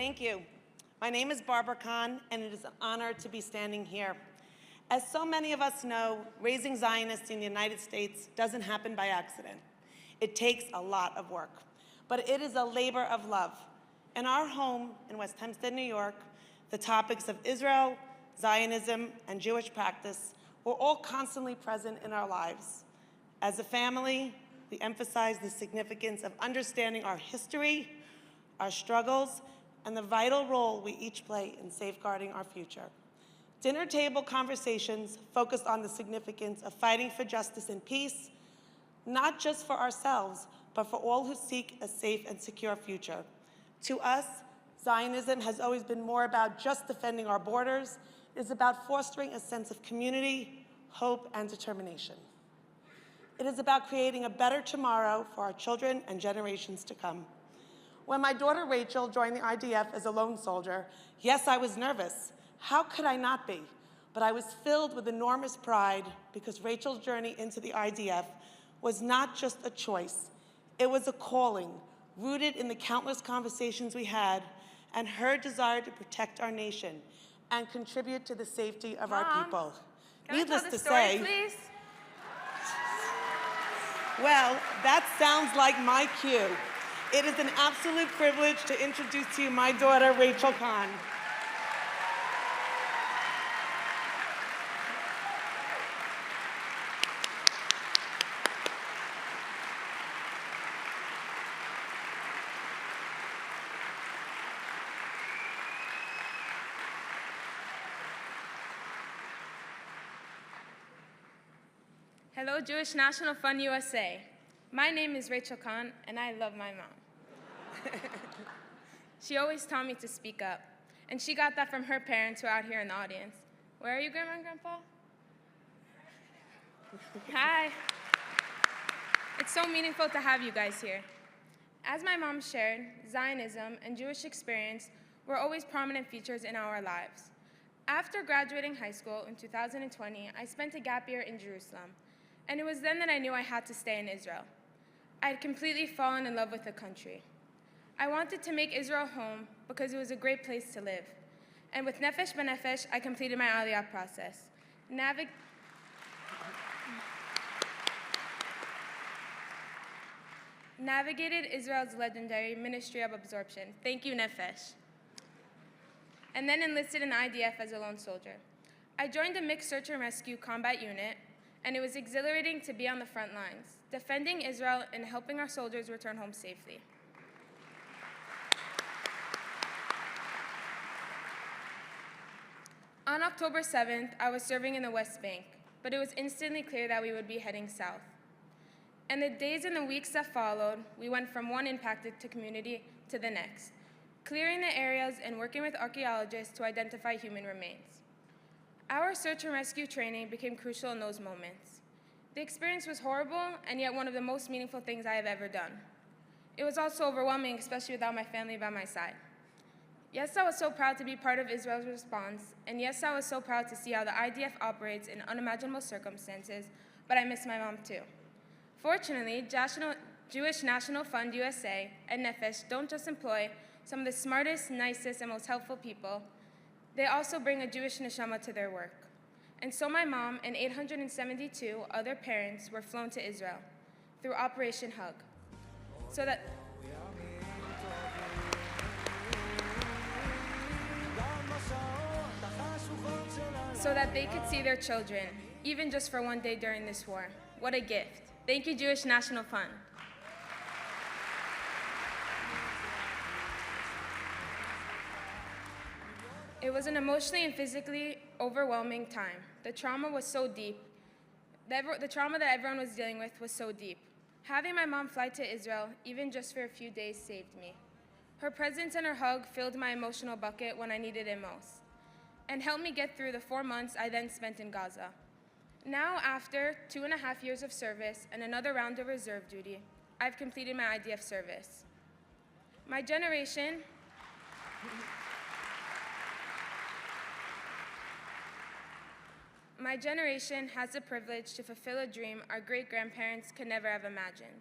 Thank you. My name is Barbra, and it is an honor to be standing here. As so many of us know, raising Zionists in the United States doesn't happen by accident. It takes a lot of work, but it is a labor of love. In our home in West Hempstead, New York, the topics of Israel, Zionism, and Jewish practice were all constantly present in our lives. As a family, we emphasize the significance of understanding our history, our struggles, and the vital role we each play in safeguarding our future. Dinner table conversations focused on the significance of fighting for justice and peace, not just for ourselves, but for all who seek a safe and secure future. To us, Zionism has always been more about just defending our borders. It is about fostering a sense of community, hope, and determination. It is about creating a better tomorrow for our children and generations to come. When my daughter Rachel joined the IDF as a lone soldier, yes, I was nervous. How could I not be? But I was filled with enormous pride because Rachel's journey into the IDF was not just a choice. It was a calling, rooted in the countless conversations we had and her desire to protect our nation and contribute to the safety of our people. Needless to say, please? Well, that sounds like my cue. It is an absolute privilege to introduce to you my daughter, Rachel Kahn. Hello, Jewish National Fund USA. My name is Rachel Kahn, and I love my mom. She always taught me to speak up, and she got that from her parents who are out here in the audience. Where are you, Grandma and Grandpa? Hi. It's so meaningful to have you guys here. As my mom shared, Zionism and Jewish experience were always prominent features in our lives. After graduating high school in 2020, I spent a gap year in Jerusalem, and it was then that I knew I had to stay in Israel. I had completely fallen in love with the country. I wanted to make Israel home because it was a great place to live. And with Nefesh B'Nefesh, I completed my Aliyah process. Navigated Israel's legendary Ministry of Absorption. Thank you, Nefesh. And then enlisted in the IDF as a lone soldier. I joined a mixed search and rescue combat unit, and it was exhilarating to be on the front lines, defending Israel and helping our soldiers return home safely. On October 7th, I was serving in the West Bank, but it was instantly clear that we would be heading south. And the days and the weeks that followed, we went from one impacted community to the next, clearing the areas and working with archaeologists to identify human remains. Our search and rescue training became crucial in those moments. The experience was horrible, and yet one of the most meaningful things I have ever done. It was also overwhelming, especially without my family by my side. Yes, I was so proud to be part of Israel's response, and yes, I was so proud to see how the IDF operates in unimaginable circumstances, but I miss my mom too. Fortunately, Jewish National Fund USA and Nefesh don't just employ some of the smartest, nicest, and most helpful people. They also bring a Jewish neshama to their work. And so my mom and 872 other parents were flown to Israel through Operation Hug so that they could see their children, even just for one day during this war. What a gift. Thank you, Jewish National Fund. It was an emotionally and physically overwhelming time. The trauma was so deep. The trauma that everyone was dealing with was so deep. Having my mom fly to Israel, even just for a few days, saved me. Her presence and her hug filled my emotional bucket when I needed it most, and helped me get through the 4 months I then spent in Gaza. Now, after 2.5 years of service and another round of reserve duty, I've completed my IDF service. My generation has the privilege to fulfill a dream our great-grandparents could never have imagined,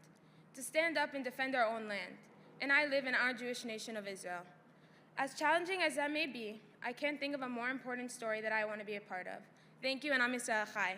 to stand up and defend our own land, and I live in our Jewish nation of Israel. As challenging as that may be, I can't think of a more important story that I want to be a part of. Thank you, and I'm Mr. Chai.